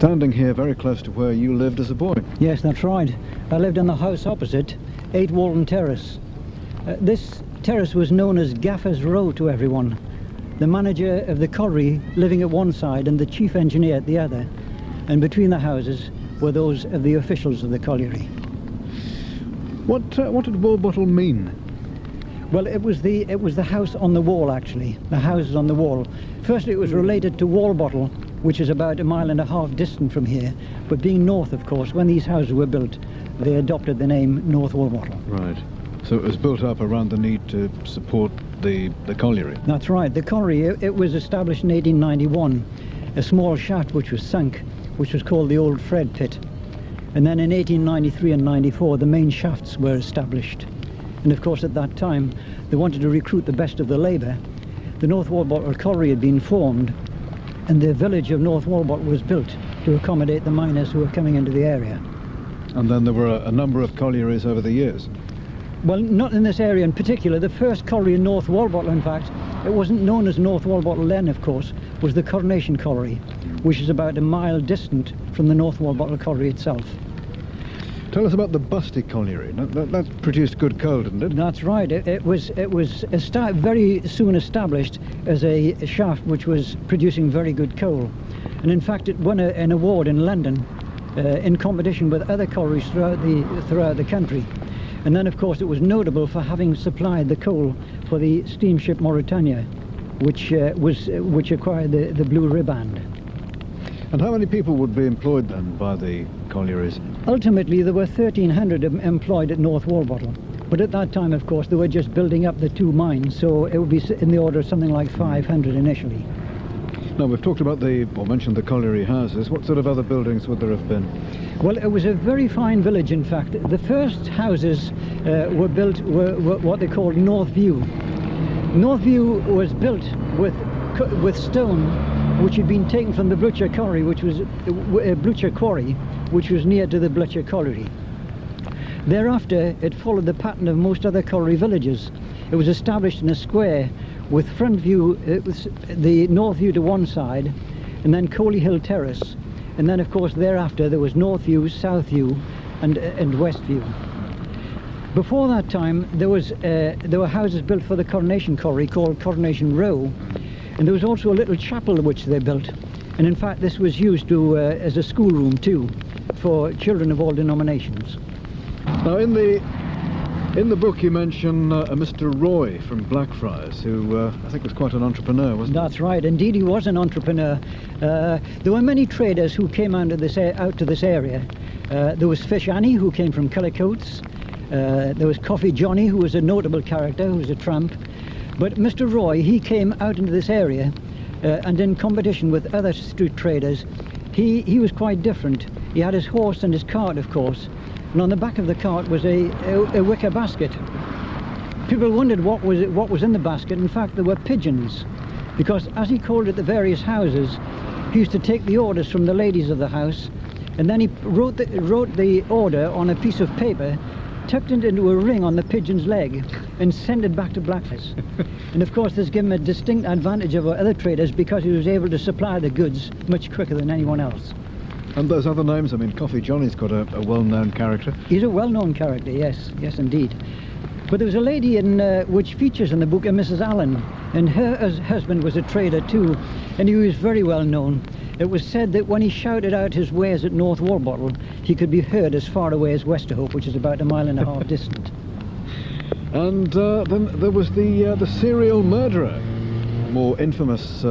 standing here very close to where you lived as a boy. Yes, that's right. I lived in the house opposite, 8 Walton Terrace. This terrace was known as Gaffer's Row to everyone. The manager of the colliery living at one side and the chief engineer at the other. And between the houses were those of the officials of the colliery. What did Walbottle mean? Well, it was the house on the wall, actually. The houses on the wall. Firstly, it was related to Walbottle, which is about 1.5 miles distant from here. But being north, of course, when these houses were built, they adopted the name North Walbottle. Right. So it was built up around the need to support the colliery. That's right. The colliery, it was established in 1891. A small shaft which was sunk, which was called the Old Fred Pit. And then in 1893 and 94, the main shafts were established. And of course, at that time, they wanted to recruit the best of the labour. The North Walbottle Colliery had been formed, and the village of North Walbottle was built to accommodate the miners who were coming into the area. And then there were a number of collieries over the years. Well, not in this area in particular. The first colliery in North Walbottle, in fact, it wasn't known as North Walbottle then, of course, was the Coronation Colliery, which is about 1 mile distant from the North Walbottle Colliery itself. Tell us about the Busty Colliery. That produced good coal, didn't it? That's right. It was very soon established as a shaft which was producing very good coal. And in fact, it won an award in London in competition with other collieries throughout the country. And then, of course, it was notable for having supplied the coal for the steamship Mauritania, which acquired the Blue Riband. And how many people would be employed then by the collieries? Ultimately, there were 1,300 employed at North Walbottle. But at that time, of course, they were just building up the 2 mines, so it would be in the order of something like 500 initially. Now, we've talked about mentioned the colliery houses. What sort of other buildings would there have been? Well, it was a very fine village, in fact. The first houses were built were what they called North View. North View was built with stone which had been taken from the Blucher Quarry, which was near to the Blucher Colliery. Thereafter, it followed the pattern of most other colliery villages. It was established in a square with front view, the North View to one side, and then Coley Hill Terrace. And then, of course, thereafter there was North View, South View, and West View. Before that time, there were houses built for the Coronation Colliery called Coronation Row, and there was also a little chapel which they built. And in fact, this was used as a schoolroom too, for children of all denominations. Now, in the book, you mention a Mr. Roy from Blackfriars, who I think was quite an entrepreneur, wasn't he? That's right. Indeed, he was an entrepreneur. There were many traders who came out to this area. There was Fish Annie, who came from Cullercoats. There was Coffee Johnny, who was a notable character, who was a tramp. But Mr. Roy, he came out into this area, and in competition with other street traders, he was quite different. He had his horse and his cart, of course, and on the back of the cart was a wicker basket. People wondered what was in the basket. In fact, there were pigeons, because as he called at the various houses, he used to take the orders from the ladies of the house, and then he wrote the order on a piece of paper, tucked it into a ring on the pigeon's leg, and sent it back to Blackfriars. And of course, this gave him a distinct advantage over other traders, because he was able to supply the goods much quicker than anyone else. And those other names, I mean, Coffee Johnny's got a well-known character. He's a well-known character, yes, indeed. But there was a lady which features in the book, a Mrs. Allen, and her husband was a trader too, and he was very well known. It was said that when he shouted out his wares at North Walbottle, he could be heard as far away as Westerhope, which is about 1.5 miles distant. And then there was the serial murderer, more infamous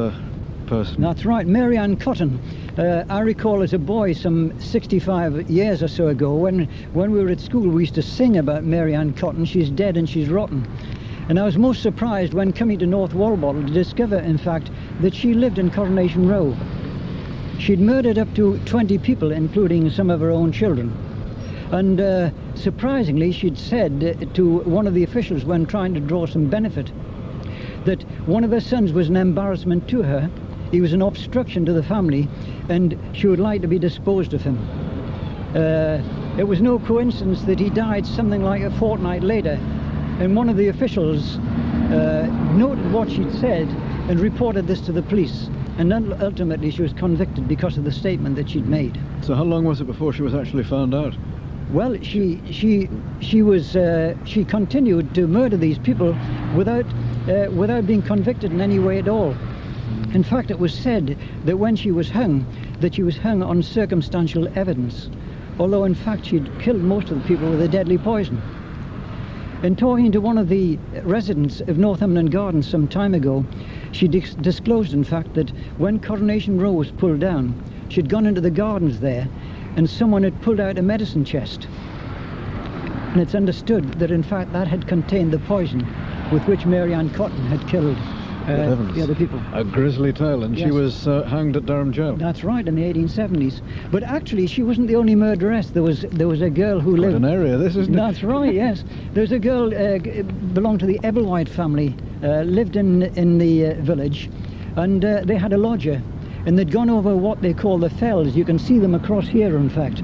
person. That's right, Mary Ann Cotton. I recall as a boy some 65 years or so ago, when we were at school, we used to sing about Mary Ann Cotton. She's dead and she's rotten. And I was most surprised when coming to North Walbottle to discover, in fact, that she lived in Coronation Row. She'd murdered up to 20 people, including some of her own children. And surprisingly, she'd said to one of the officials when trying to draw some benefit that one of her sons was an embarrassment to her. He was an obstruction to the family, and she would like to be disposed of him. It was no coincidence that he died something like a fortnight later, and one of the officials noted what she'd said and reported this to the police. And then ultimately she was convicted because of the statement that she'd made. So how long was it before she was actually found out? Well, she continued to murder these people without being convicted in any way at all. In fact, it was said that when she was hung, that she was hung on circumstantial evidence, although in fact she'd killed most of the people with a deadly poison. In talking to one of the residents of Northumberland Gardens some time ago, she disclosed in fact that when Coronation Row was pulled down, she'd gone into the gardens there and someone had pulled out a medicine chest. And it's understood that in fact that had contained the poison with which Mary Ann Cotton had killed the other people. A grisly tale, and yes. She was hanged at Durham Jail. That's right, in the 1870s. But actually she wasn't the only murderess. There was a girl who lived... Quite an area this, isn't it? That's right, yes. There was a girl belonged to the Ebblewhite family, lived in the village, and they had a lodger, and they'd gone over what they call the fells. You can see them across here, in fact.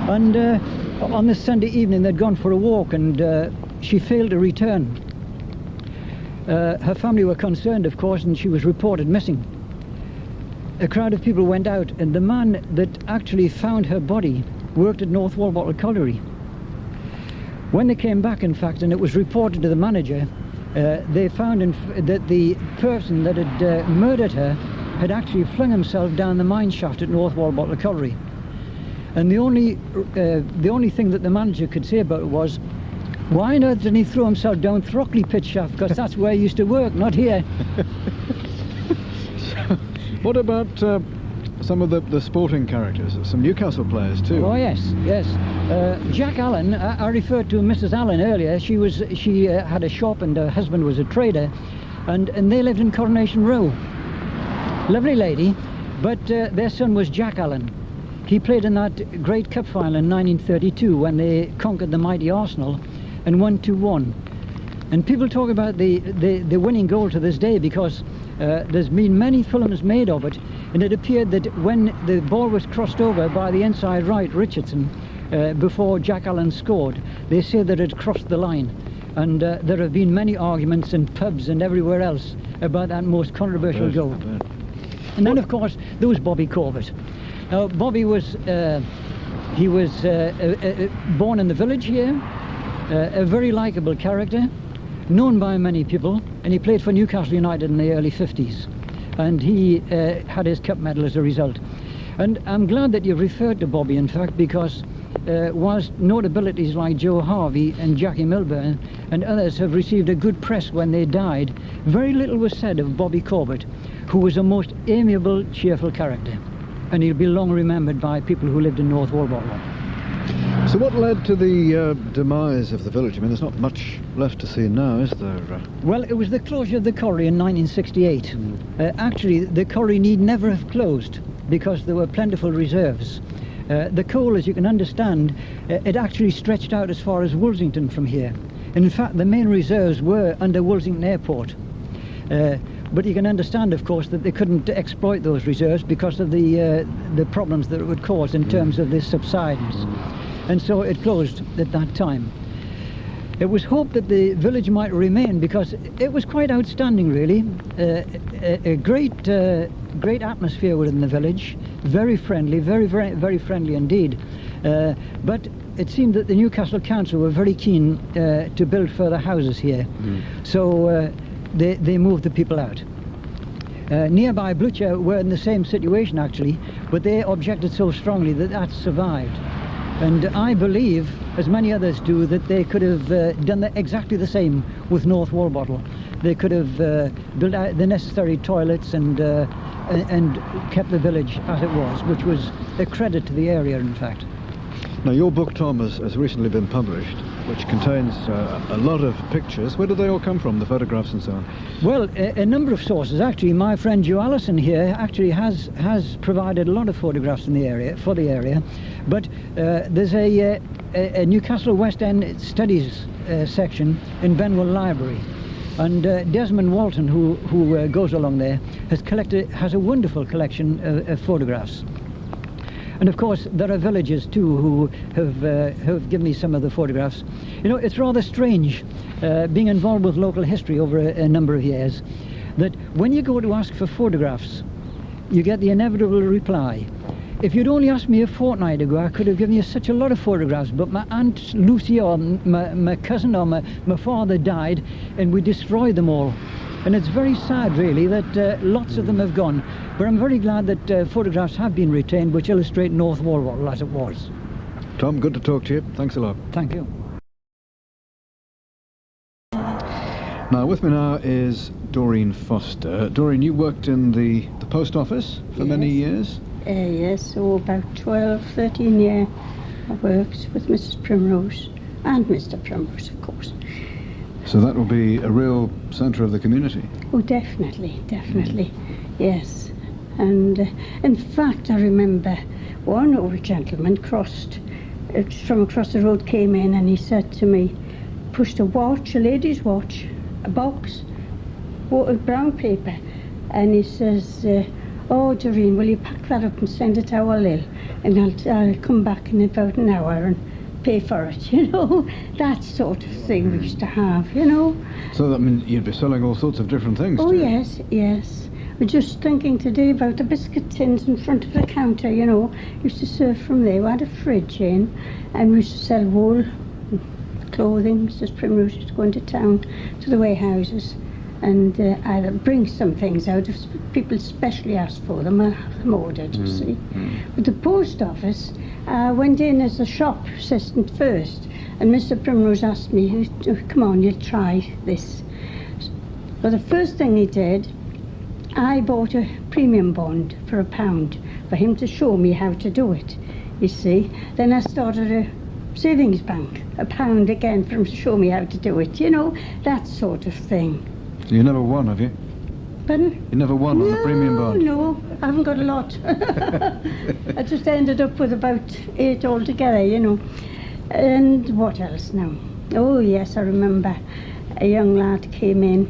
And on this Sunday evening they'd gone for a walk, and she failed to return. Her family were concerned, of course, and she was reported missing. A crowd of people went out, and the man that actually found her body worked at North Walbottle Colliery. When they came back, in fact, and it was reported to the manager, they found that the person that had murdered her had actually flung himself down the mine shaft at North Walbottle Colliery. And the only thing that the manager could say about it was, why on earth didn't he throw himself down Throckley pit shaft? Because that's where he used to work, not here. So, what about some of the sporting characters, some Newcastle players too? Oh yes, yes. Jack Allen, I referred to Mrs. Allen earlier. She had a shop and her husband was a trader, and they lived in Coronation Row. Lovely lady, but their son was Jack Allen. He played in that great cup final in 1932 when they conquered the mighty Arsenal and won 2-1. And people talk about the winning goal to this day because there's been many films made of it, and it appeared that when the ball was crossed over by the inside right, Richardson, before Jack Allen scored, they say that it crossed the line. And there have been many arguments in pubs and everywhere else about that most controversial goal. And then, of course, there was Bobby Corbett. Now, Bobby was born in the village here, a very likeable character, known by many people, and he played for Newcastle United in the early 50s, and he had his cup medal as a result. And I'm glad that you've referred to Bobby, in fact, because whilst notabilities like Joe Harvey and Jackie Milburn and others have received a good press when they died, very little was said of Bobby Corbett, who was a most amiable, cheerful character, and he'll be long remembered by people who lived in North Walbottle. So what led to the demise of the village? I mean, there's not much left to see now, is there? Well, it was the closure of the colliery in 1968. Actually, the colliery need never have closed because there were plentiful reserves. The coal, as you can understand, it actually stretched out as far as Woolsington from here. And in fact, the main reserves were under Woolsington Airport. But you can understand, of course, that they couldn't exploit those reserves because of the problems that it would cause in terms of the subsidence. And so it closed at that time. It was hoped that the village might remain because it was quite outstanding, really. A great atmosphere within the village, very friendly, very friendly indeed. But it seemed that the Newcastle Council were very keen to build further houses here. So they moved the people out. Nearby Blucher were in the same situation actually, but they objected so strongly that that survived. And I believe, as many others do, that they could have done exactly the same with North Walbottle. They could have built out the necessary toilets and kept the village as it was, which was a credit to the area, in fact. Now, your book, Tom, has recently been published, which contains a lot of pictures. Where do they all come from, the photographs and so on? Well, a number of sources. Actually, my friend Joe Allison here actually has provided a lot of photographs in the area, for the area. But there's a Newcastle West End Studies section in Benwell Library. And Desmond Walton, who goes along there, has a wonderful collection of photographs. And of course, there are villagers too who have given me some of the photographs. You know, it's rather strange, being involved with local history over a number of years, that when you go to ask for photographs, you get the inevitable reply. If you'd only asked me a fortnight ago, I could have given you such a lot of photographs, but my Aunt Lucy or my cousin or my father died, and we destroyed them all. And it's very sad, really, that lots of them have gone. But I'm very glad that photographs have been retained which illustrate North Walbottle as it was. Tom, good to talk to you. Thanks a lot. Thank you. Now, with me now is Doreen Foster. Doreen, you worked in the post office for many years? Yes, so about 12, 13 years I worked with Mrs. Primrose and Mr. Primrose, of course. So that will be a real centre of the community? Oh, definitely, definitely, yes. And in fact, I remember one old gentleman crossed from across the road, came in, and he said to me, pushed a watch, a lady's watch, a box, brown paper, and he says, oh, Doreen, will you pack that up and send it to our Lil, and I'll come back in about an hour and pay for it, you know. That sort of thing we used to have, you know. So that means you'd be selling all sorts of different things, Oh, too? yes, yes. We're just thinking today about the biscuit tins in front of the counter, you know. Used to serve from there. We had a fridge in, and we used to sell wool, clothing. Mrs. Primrose used to go into town to the warehouses, and I'd bring some things out. If people specially asked for them, I'd have them ordered, you see. But the post office, I went in as a shop assistant first, and Mr. Primrose asked me, come on, you'll try this. Well, the first thing he did, I bought a premium bond for £1 for him to show me how to do it, you see. Then I started a savings bank, £1 again for him to show me how to do it, you know, that sort of thing. So you never won, have you? Pardon? You never won on the premium bond? No, I haven't got a lot. I just ended up with about 8 altogether, you know. And what else now? Oh yes, I remember a young lad came in,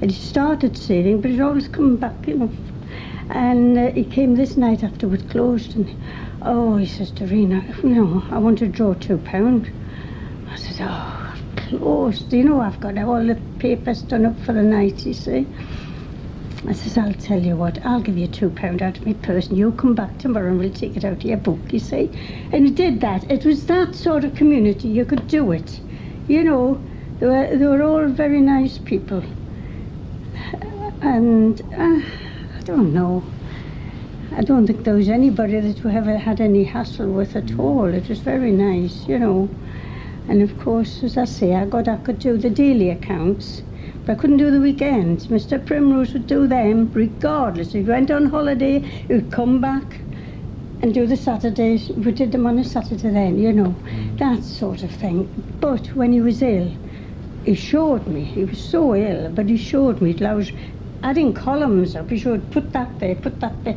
and he started saving, but he'd always come back, you know. And he came this night after we'd closed, and oh, he says, Doreen, I want to draw £2. I said, oh, closed, you know, I've got all the papers done up for the night, you see. I says, I'll tell you what, I'll give you £2 out of my purse, and you come back tomorrow and we'll take it out of your book, you see. And he did that. It was that sort of community, you could do it. You know, they were all very nice people. And I don't know. I don't think there was anybody that we ever had any hassle with at all. It was very nice, you know. And of course, as I say, I could do the daily accounts, but I couldn't do the weekends. Mr. Primrose would do them regardless. If he went on holiday, he would come back and do the Saturdays. We did them on a Saturday then, you know, that sort of thing. But when he was ill, he showed me. He was so ill, but he showed me. I was adding columns up. He showed, put that there, put that there.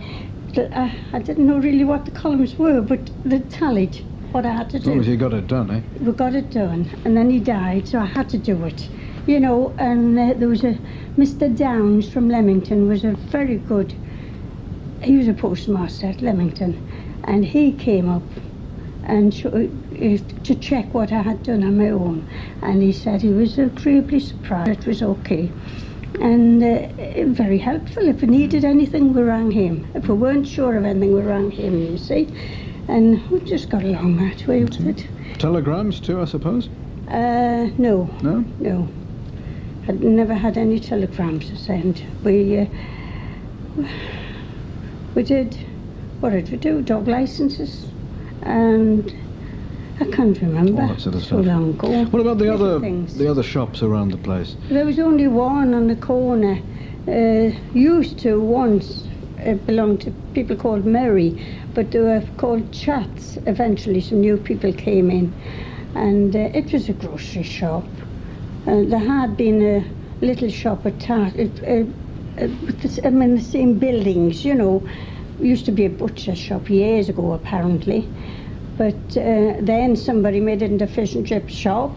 I didn't know really what the columns were, but they tallied what I had to do. As long as you got it done, eh? We got it done, and then he died, so I had to do it, you know. And there was a Mr. Downs from Leamington, was a very good, he was a postmaster at Leamington, and he came up and to check what I had done on my own, and he said he was agreeably surprised it was okay, and very helpful. If we needed anything, we rang him. If we weren't sure of anything, we rang him, you see. And we just got along that way with it. Telegrams too, I suppose? No. No? No. I'd never had any telegrams to send. We did, what did we do? Dog licenses, and I can't remember. All that sort of so stuff. long ago. What about the Little other shops around the place? There was only one on the corner. Used to once belonged to people called Mary, but they were called Chats. Eventually some new people came in, and it was a grocery shop. There had been a little shop attached, the same buildings, you know. Used to be a butcher shop years ago, apparently. But then somebody made it into a fish and chip shop,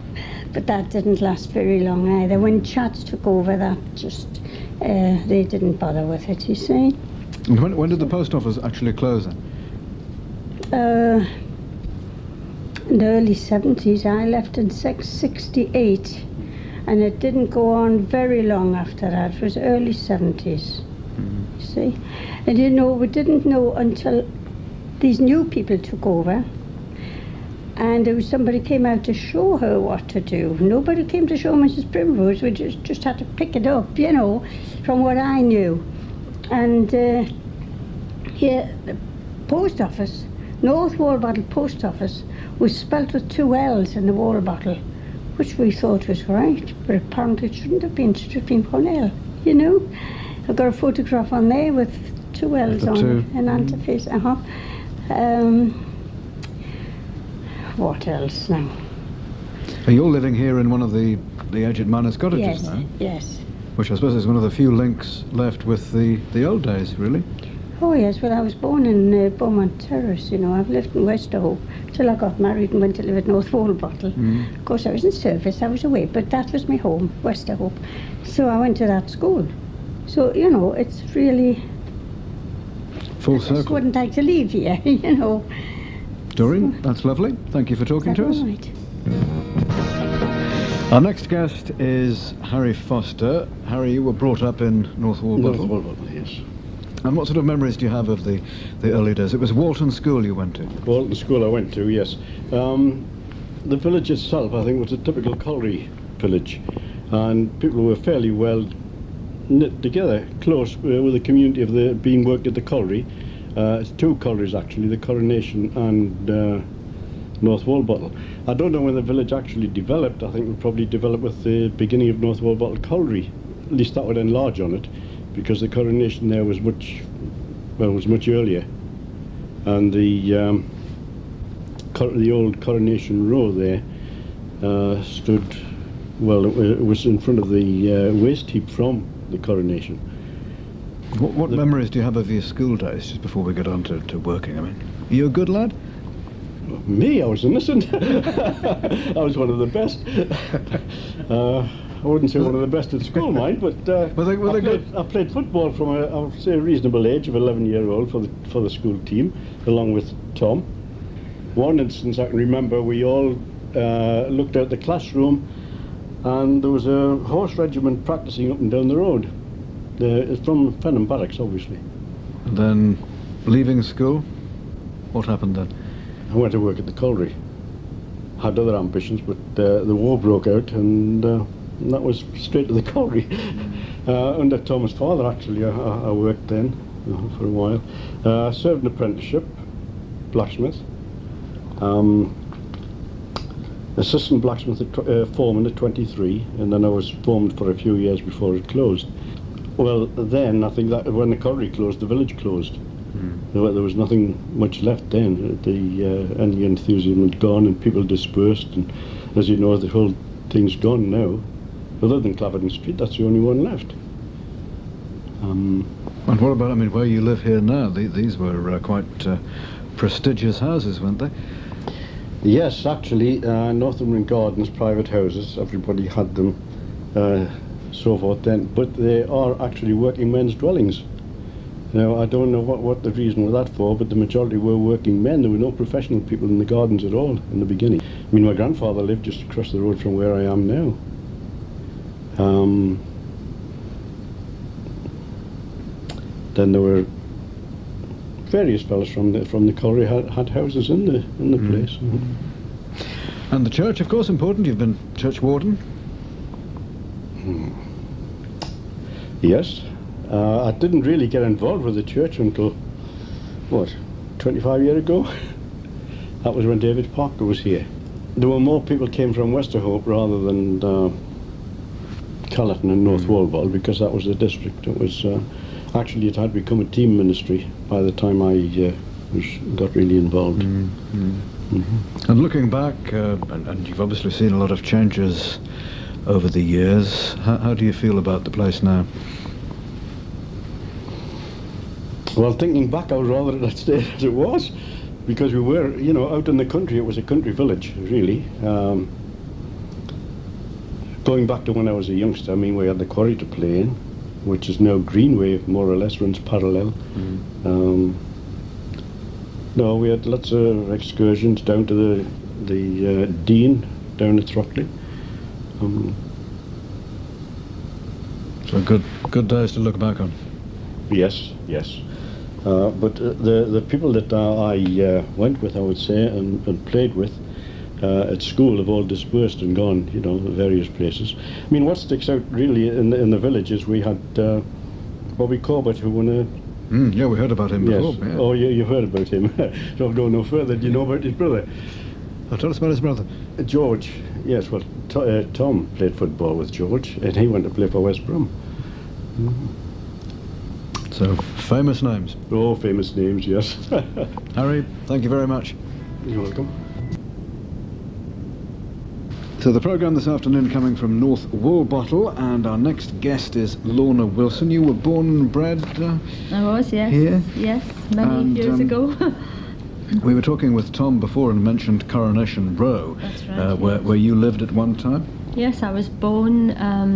but that didn't last very long either. When Chats took over, that just, they didn't bother with it, you see. And when did the post office actually close then? In the early 70s. I left in 68, and it didn't go on very long after that. It was early 70s. see. And you know, we didn't know until these new people took over, and there was somebody came out to show her what to do. Nobody came to show Mrs. Primrose. We just had to pick it up, you know, from what I knew. And here, the post office, North Walbottle Post Office, was spelt with 2 L's in the Walbottle, which we thought was right, but apparently it shouldn't have been. It should have been 1 L, you know. I've got a photograph on there with 2 L's on it, an antiface. What else now? Are you all living here in one of the aged manors cottages Yes, now? yes. Which I suppose is one of the few links left with the old days, really. Oh yes, well I was born in Beaumont Terrace, you know. I've lived in Westerhope till I got married and went to live at North Walbottle. Of course I was in service, I was away, but that was my home, Westerhope. So I went to that school. So, you know, it's really... Full I just circle. wouldn't like to leave here, you know. Doreen, that's lovely. Thank you for talking to us. All right. Our next guest is Harry Foster. Harry, you were brought up in North Walbottle. North Walbottle, yes. And what sort of memories do you have of the early days? It was Walton School you went to. Walton School I went to, yes. The village itself, I think, was a typical colliery village, and people were fairly well knit together, close with the community of the being worked at the colliery. It's 2 collieries actually, the Coronation and North Walbottle. I don't know when the village actually developed. I think it probably developed with the beginning of North Walbottle Colliery. At least that would enlarge on it, because the Coronation there was much earlier, and the old Coronation Row there stood, well, it was in front of the waste heap from the Coronation. What memories do you have of your school days, just before we get on to working? I mean, are you a good lad? Me, I was innocent. I was one of the best. I wouldn't say one of the best at school, mind, but I played football from I would say a reasonable age of 11-year-old for the school team, along with Tom. One instance I can remember, we all looked out the classroom, and there was a horse regiment practicing up and down the road. It's from Fenham Barracks, obviously. And then, leaving school, what happened then? I went to work at the colliery. Had other ambitions, but the war broke out, and that was straight to the colliery. Under Tom's father, actually, I worked then for a while. Served an apprenticeship, blacksmith. Assistant blacksmith foreman at 23, and then I was foreman for a few years before it closed. Well, then I think that when the colliery closed, the village closed. There was nothing much left then. Any enthusiasm had gone, and people dispersed, and as you know, the whole thing's gone now. Other than Claverton Street, that's the only one left. And what about, I mean, where you live here now? These were quite prestigious houses, weren't they? Yes, actually, Northumberland Gardens, private houses, everybody had them, so forth then, but they are actually working men's dwellings. Now, I don't know what the reason was that for, but the majority were working men. There were no professional people in the gardens at all in the beginning. I mean, my grandfather lived just across the road from where I am now. Then there were various fellows from the colliery had houses in the place. And the church, of course, important. You've been church warden. Yes. I didn't really get involved with the church until, 25 years ago? That was when David Parker was here. There were more people came from Westerhope rather than Callerton and North Walbottle, because that was the district. It was actually, it had become a team ministry by the time I got really involved. And looking back, and you've obviously seen a lot of changes over the years, how do you feel about the place now? Well, thinking back, I would rather it had stayed as it was, because we were, out in the country. It was a country village, really. Going back to when I was a youngster, I mean, we had the quarry to play in, which is now Greenway, more or less, runs parallel. No, we had lots of excursions down to the Dean down at Throckley. So good days to look back on. Yes, yes. But the people that I went with, I would say, and played with at school have all dispersed and gone, various places. I mean, what sticks out really in the village is we had Bobby Corbett, who won a... Yeah, we heard about him before. Yes. Yeah. Oh, you heard about him. Don't go no further. Do you know about his brother? Oh, tell us about his brother. George. Yes, well, Tom played football with George, and he went to play for West Brom. So, famous names. Oh, famous names, yes. Harry, thank you very much. You're welcome. So the programme this afternoon coming from North Walbottle, and our next guest is Lorna Wilson. You were born and bred I was, yes. here? Yes, many And, years ago. We were talking with Tom before and mentioned Coronation Row, That's right, where you lived at one time. Yes, I was born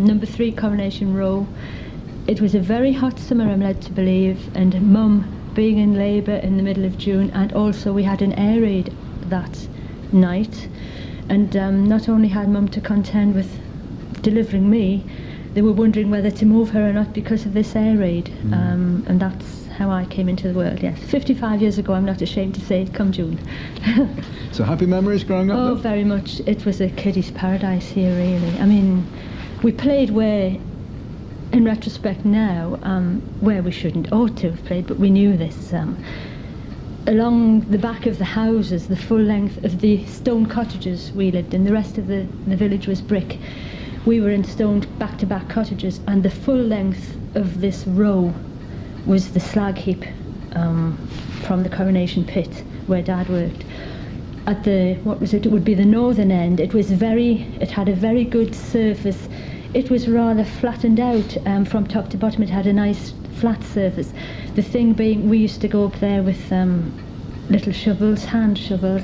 number 3 Coronation Row. It was a very hot summer, I'm led to believe, and Mum being in labour in the middle of June, and also we had an air raid that night. And not only had Mum to contend with delivering me, they were wondering whether to move her or not because of this air raid. And that's how I came into the world, yes. 55 years ago, I'm not ashamed to say it, come June. So happy memories growing up Oh, then? very much. It was a kiddie's paradise here, really. I mean, we played where, in retrospect now, where we shouldn't ought to have played, but we knew this. Along the back of the houses, the full length of the stone cottages we lived in, the rest of the village was brick. We were in stone back-to-back cottages, and the full length of this row was the slag heap from the Coronation Pit where Dad worked. At the, it would be the northern end. It had a very good surface. It was rather flattened out from top to bottom. It had a nice flat surface. The thing being, we used to go up there with little shovels, hand shovels,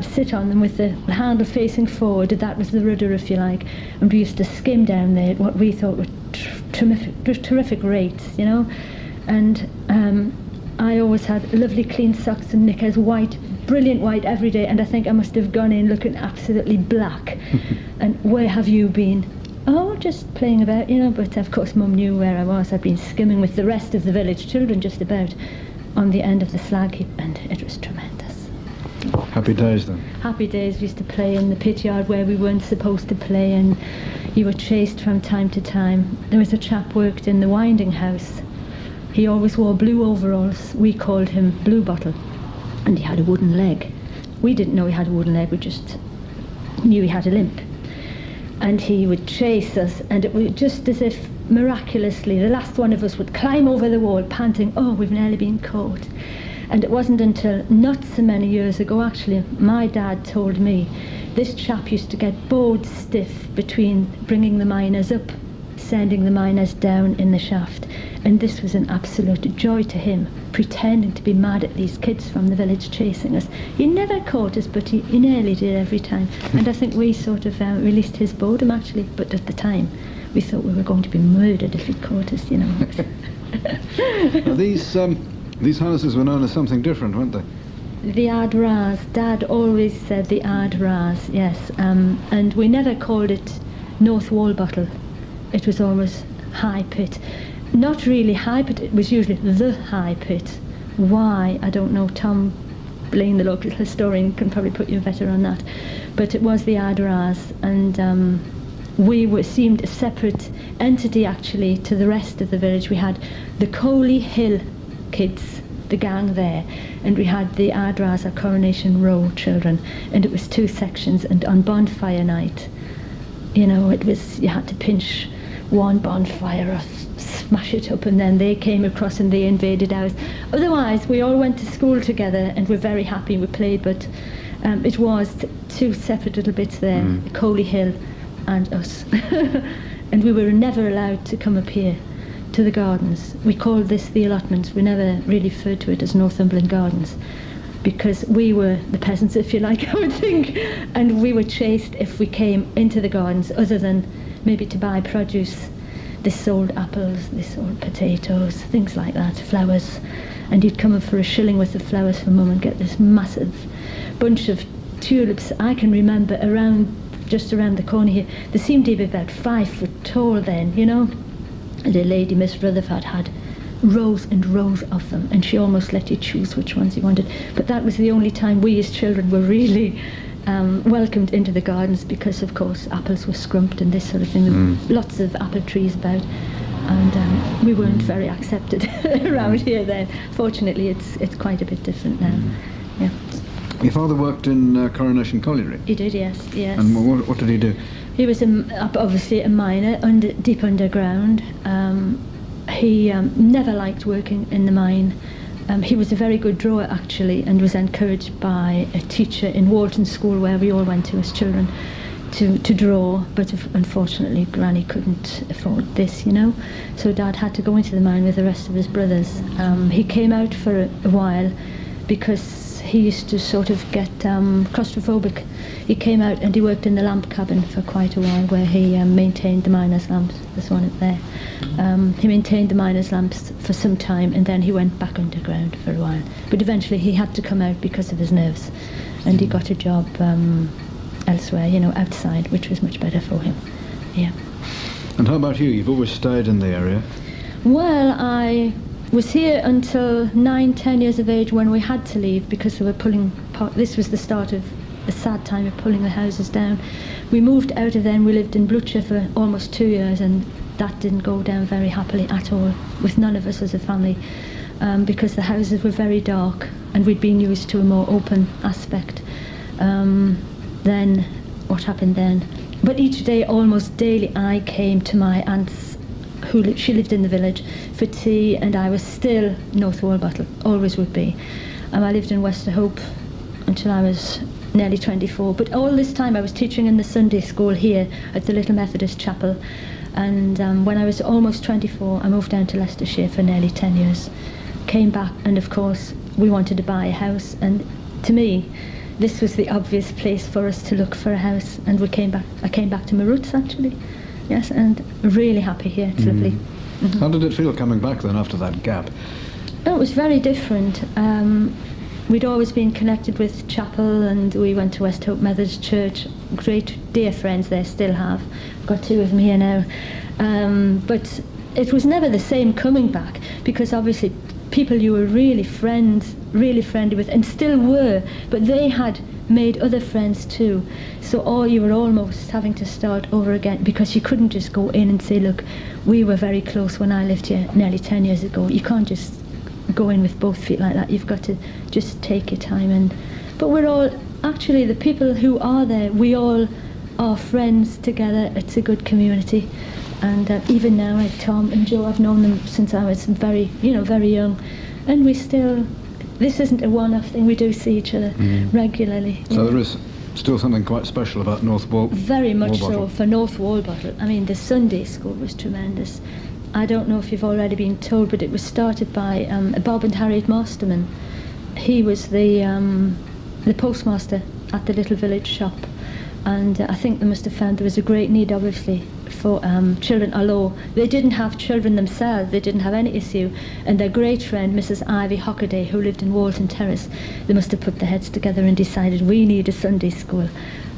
sit on them with the handle facing forward. That was the rudder, if you like, and we used to skim down there at what we thought were terrific rates, and I always had lovely clean socks and knickers, white, brilliant white every day, and I think I must have gone in looking absolutely black. And where have you been? Oh, just playing about, but of course Mum knew where I was. I'd been skimming with the rest of the village children just about on the end of the slag heap, and it was tremendous. Happy days then. Happy days. We used to play in the pit yard where we weren't supposed to play, and you were chased from time to time. There was a chap worked in the winding house. He always wore blue overalls. We called him Blue Bottle, and he had a wooden leg. We didn't know he had a wooden leg, we just knew he had a limp. And he would chase us, and it was just as if miraculously the last one of us would climb over the wall panting, oh, we've nearly been caught. And it wasn't until not so many years ago, actually, my dad told me this chap used to get bored stiff between bringing the miners up, sending the miners down in the shaft, and this was an absolute joy to him, pretending to be mad at these kids from the village chasing us. He never caught us, but he nearly did every time, and I think we sort of released his boredom, actually, but at the time we thought we were going to be murdered if he caught us, Now these houses were known as something different, weren't they? The Ad Ras. Dad always said the Ad Ras, yes, and we never called it North Walbottle. It was always High Pit. Not really High Pit, it was usually the High Pit. Why? I don't know. Tom Blaine, the local historian, can probably put you better on that. But it was the Ad Ras, and seemed a separate entity actually to the rest of the village. We had the Coley Hill kids, the gang there, and we had the Ad Ras, or Coronation Row children, and it was 2 sections. And on bonfire night, it was, you had to pinch one bonfire or smash it up, and then they came across and they invaded ours. Otherwise, we all went to school together and we're very happy we played, but it was 2 separate little bits there, Coley Hill and us. And we were never allowed to come up here to the gardens. We called this the allotments. We never really referred to it as Northumberland Gardens, because we were the peasants, if you like, I would think, and we were chased if we came into the gardens, other than maybe to buy produce. They sold apples, they sold potatoes, things like that, flowers, and you'd come up for a shilling worth of flowers for Mum and get this massive bunch of tulips. I can remember just around the corner here, they seemed to be about 5 foot tall then, and a lady, Miss Rutherford, had rows and rows of them, and she almost let you choose which ones you wanted. But that was the only time we as children were really welcomed into the gardens, because of course apples were scrumped and this sort of thing. There were lots of apple trees about, and we weren't very accepted around here then. Fortunately, it's quite a bit different now. Yeah. Your father worked in Coronation Colliery? He did, yes. And what did he do? He was obviously a miner, deep underground. He never liked working in the mine. He was a very good drawer, actually, and was encouraged by a teacher in Walton School, where we all went to as children, to draw. But unfortunately, Granny couldn't afford this, So Dad had to go into the mine with the rest of his brothers. He came out for a while because he used to sort of get claustrophobic. He came out and he worked in the lamp cabin for quite a while, where he maintained the miners' lamps. There's one up there. He maintained the miners' lamps for some time, and then he went back underground for a while. But eventually he had to come out because of his nerves, and he got a job elsewhere, outside, which was much better for him. Yeah. And how about you? You've always stayed in the area. Well, I was here until 9-10 years of age, when we had to leave because they were this was the start of a sad time of pulling the houses down. We moved out of there and we lived in Blucher for almost 2 years, and that didn't go down very happily at all with none of us as a family, because the houses were very dark and we'd been used to a more open aspect. Then what happened then? But each day, almost daily, I came to my aunt's, she lived in the village, for tea, and I was still North Walbottle, always would be. I lived in Westerhope until I was nearly 24, but all this time I was teaching in the Sunday school here at the Little Methodist Chapel, and when I was almost 24 I moved down to Leicestershire for nearly 10 years. Came back, and of course we wanted to buy a house, and to me this was the obvious place for us to look for a house, and I came back to my roots, actually. Yes, and really happy here. It's lovely. Mm-hmm. How did it feel coming back then after that gap? Oh, it was very different. We'd always been connected with chapel, and we went to Westhope Methodist Church. Great dear friends there, still have. Got 2 of them here now. But it was never the same coming back, because obviously people you were really friendly with, and still were, but they had made other friends too. So you were almost having to start over again, because you couldn't just go in and say, look, we were very close when I lived here nearly 10 years ago. You can't just go in with both feet like that. You've got to just take your time. But we're all, actually the people who are there, we all are friends together. It's a good community. And even now, like Tom and Joe, I've known them since I was very young, and we still, this isn't a one-off thing. We do see each other regularly. So there is still something quite special about North Walbottle. Very much so for North Walbottle. I mean, the Sunday school was tremendous. I don't know if you've already been told, but it was started by Bob and Harriet Masterman. He was the postmaster at the little village shop, and I think they must have found there was a great need, obviously, for children, although they didn't have children themselves, they didn't have any issue, and their great friend Mrs. Ivy Hockaday, who lived in Walton Terrace, they must have put their heads together and decided we need a Sunday school,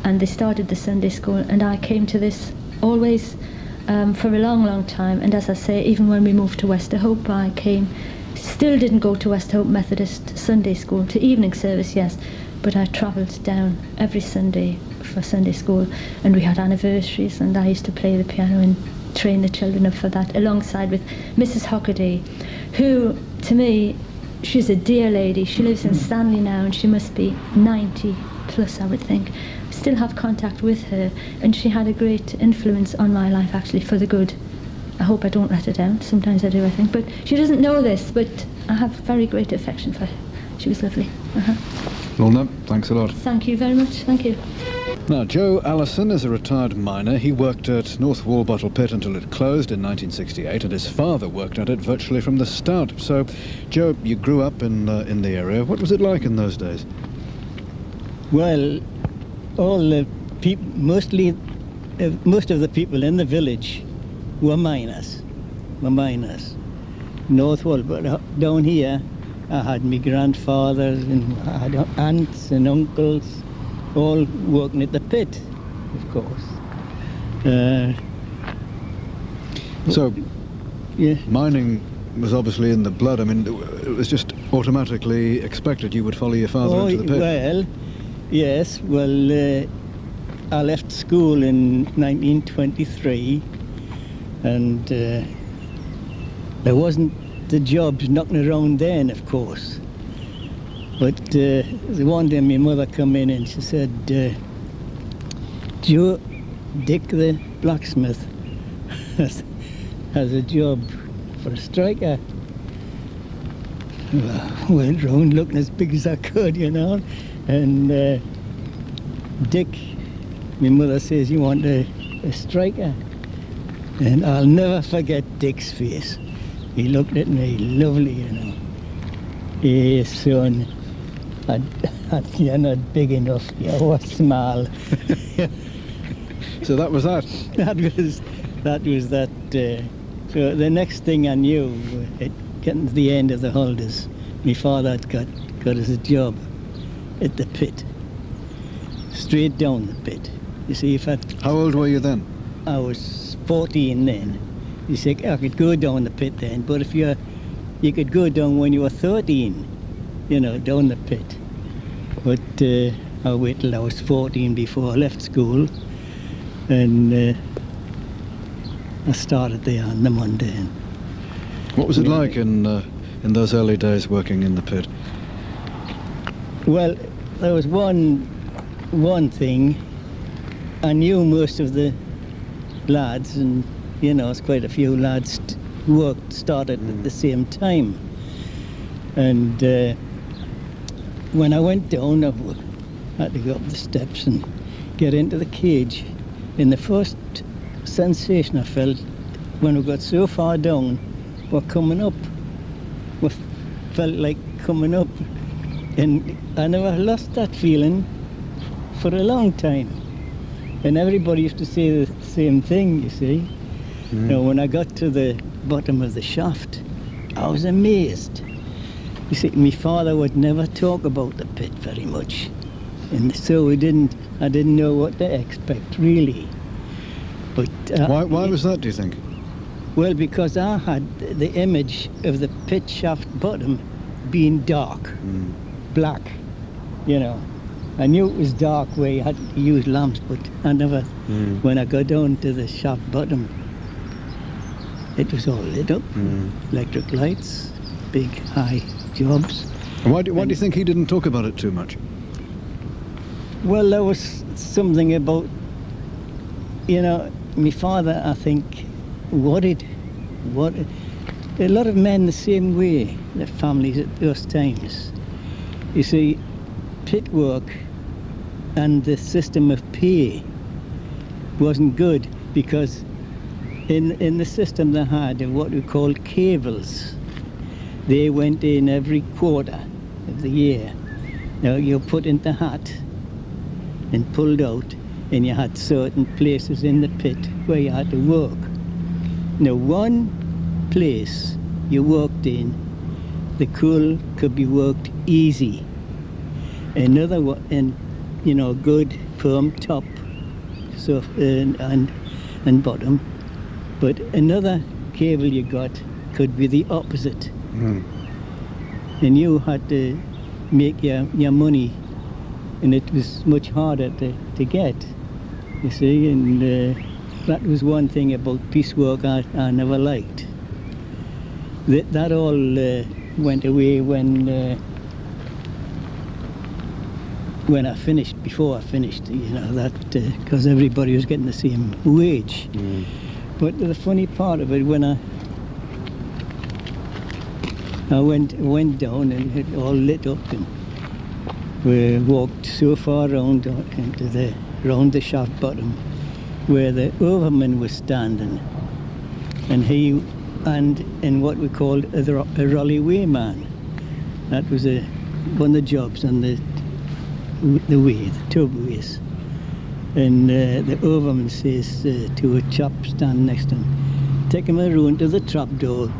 and they started the Sunday school, and I came to this always for a long time. And as I say, even when we moved to Westerhope, I came, still didn't go to Westerhope Methodist Sunday School, to evening service, yes, but I travelled down every Sunday for Sunday school, and we had anniversaries, and I used to play the piano and train the children up for that, alongside with Mrs. Hockaday, who, to me, she's a dear lady. She lives in Stanley now, and she must be 90 plus, I would think. Still have contact with her, and she had a great influence on my life, actually, for the good. I hope I don't let her down. Sometimes I do, I think, but she doesn't know this, but I have very great affection for her. She was lovely. Lorna, thanks a lot. Thank you very much. Thank you. Now, Joe Allison is a retired miner. He worked at North Walbottle Pit until it closed in 1968, and his father worked at it virtually from the start. So, Joe, you grew up in the area. What was it like in those days? Well, all the people, most of the people in the village were miners. North Walbottle, down here, I had my grandfathers and I had aunts and uncles, all working at the pit, of course. So, yeah. mining was obviously in the blood. I mean, it was just automatically expected you would follow your father into the pit. Well, yes. Well, I left school in 1923, and there wasn't the jobs knocking around then, of course. But one day my mother come in and she said, Joe, Dick the blacksmith has a job for a striker. Well, I went round looking as big as I could, you know. And Dick, my mother says, you want a striker? And I'll never forget Dick's face. He looked at me, lovely, you know. Hey, son, you're not big enough, you're small. So that was that. That was that. So the next thing I knew, getting to the end of the holidays, my father had got us a job at the pit, straight down the pit. You see, How old were you then? I was 14 then. You see, I could go down the pit then, but if you could go down when you were 13, you know, down the pit. But I waited till I was 14 before I left school, and I started there on the Monday. What was it like in those early days working in the pit? Well, there was one thing. I knew most of the lads, and you know, it's quite a few lads started at the same time. And when I went down, I had to go up the steps and get into the cage. And the first sensation I felt when we got so far down, we're coming up. We felt like coming up. And I never lost that feeling for a long time. And everybody used to say the same thing, you see. You know, when I got to the bottom of the shaft, I was amazed. You see, my father would never talk about the pit very much. And so I didn't know what to expect, really. But why was that, do you think? Well, because I had the image of the pit shaft bottom being dark, black, you know. I knew it was dark where you had to use lamps, but I never, when I got down to the shaft bottom, it was all lit up, electric lights, big, high jobs. And why do you think he didn't talk about it too much? Well, there was something about, you know, my father, I think, worried. A lot of men the same way, the families at those times. You see, pit work and the system of pay wasn't good, because in the system they had what we called cables. They went in every quarter of the year. Now you're put in the hat and pulled out, and you had certain places in the pit where you had to work. Now one place you worked in, the coal could be worked easy. Another one, and you know, good firm top, so and bottom. But another cable you got could be the opposite. And you had to make your money, and it was much harder to get, you see. And that was one thing about piecework I never liked. That all went away when I finished, before I finished, you know, that because everybody was getting the same wage. But the funny part of it, when I went down and it all lit up, and we walked so far round into round the shaft bottom where the overman was standing, and he and what we called a rollyway man. That was one of the jobs on the tubways. And the overman says to a chap standing next to him, "Take him around to the trapdoor,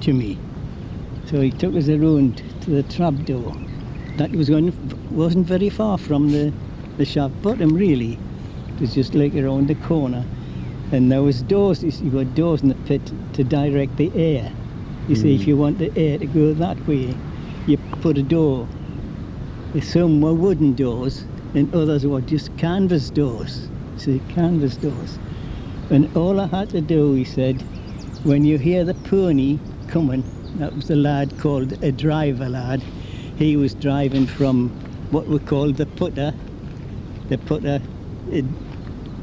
Jimmy." So he took us around to the trapdoor. That wasn't very far from the shaft bottom, really. It was just like around the corner. And there was doors, you got doors in the pit to direct the air. You see, if you want the air to go that way, you put a door. Some were wooden doors, and others were just canvas doors. See, canvas doors. And all I had to do, he said, when you hear the pony coming, that was the lad called a driver lad. He was driving from what we called the putter. The putter, it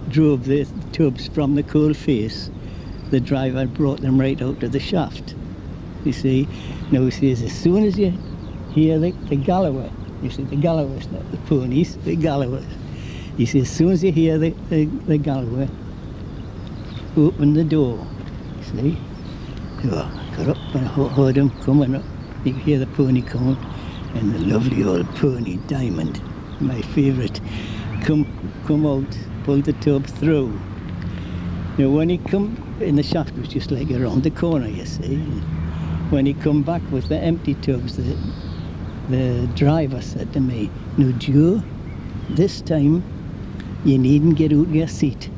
drove the tubs from the coal face. The driver brought them right out to the shaft. You see, now he says, as soon as you hear the Galloway, you see, the Galloways, not the ponies, the Galloways. He says, as soon as you hear the Galloway, open the door. You see, so I got up and I heard him coming up. You could hear the pony coming, and the lovely old pony, Diamond, my favourite, come out, pulled the tub through. Now when he come in, the shaft was just like around the corner, you see. When he come back with the empty tubs, the driver said to me, "Now Joe, this time you needn't get out your seat."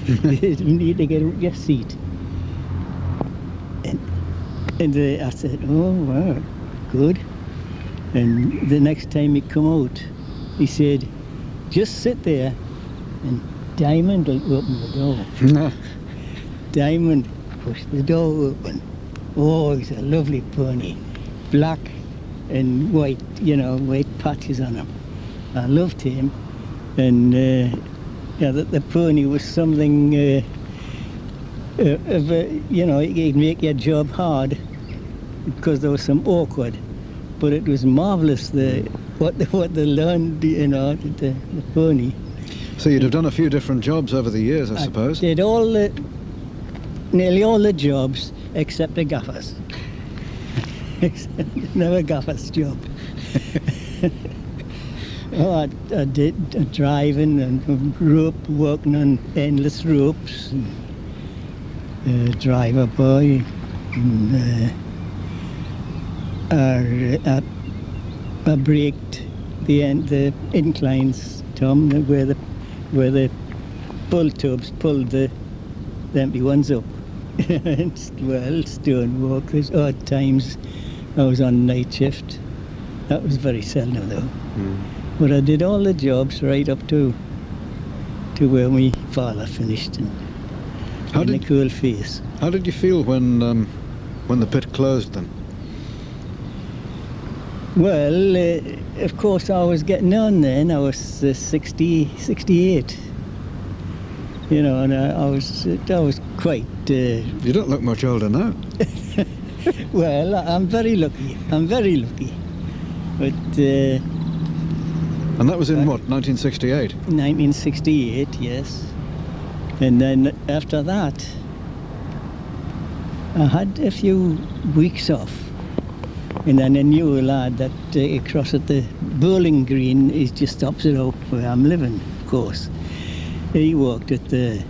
You need to get out your seat. And I said, "Oh, well, good." And the next time he come out, he said, "Just sit there and Diamond will open the door." Diamond pushed the door open. Oh, he's a lovely pony. Black and white, you know, white patches on him. I loved him. And yeah, the pony was something of a, you know, he'd make your job hard because there was some awkward. But it was marvellous what they learned, you know, the pony. So you'd have done a few different jobs over the years, I suppose? Did nearly all the jobs except the gaffers. Never gaffer's job. Oh, I did driving and rope, working on endless ropes, and, driver boy, and, I braked the inclines, Tom, where the pull tubs pulled the empty ones up. Well, stone walk. There's odd times I was on night shift. That was very seldom though. But I did all the jobs right up to where my father finished in the coal face. How did you feel when the pit closed then? Well, of course I was getting on then. I was 68. You know, and I was quite... You don't look much older now. Well, I'm very lucky. But... and that was in what, 1968? 1968, yes. And then after that, I had a few weeks off. And then I knew a lad that across at the bowling green is just opposite of where I'm living, of course. He worked at the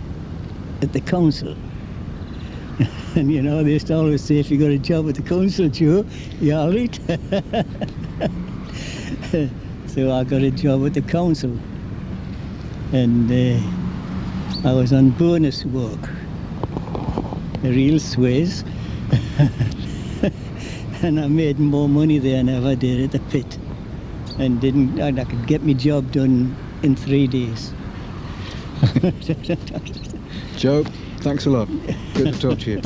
council. And you know, they used to always say, if you got a job at the council, Joe, you're all right. So I got a job at the council. And I was on bonus work. A real swizz. And I made more money there than I ever did at the pit. And I could get my job done in 3 days. Joe, thanks a lot. Good to talk to you.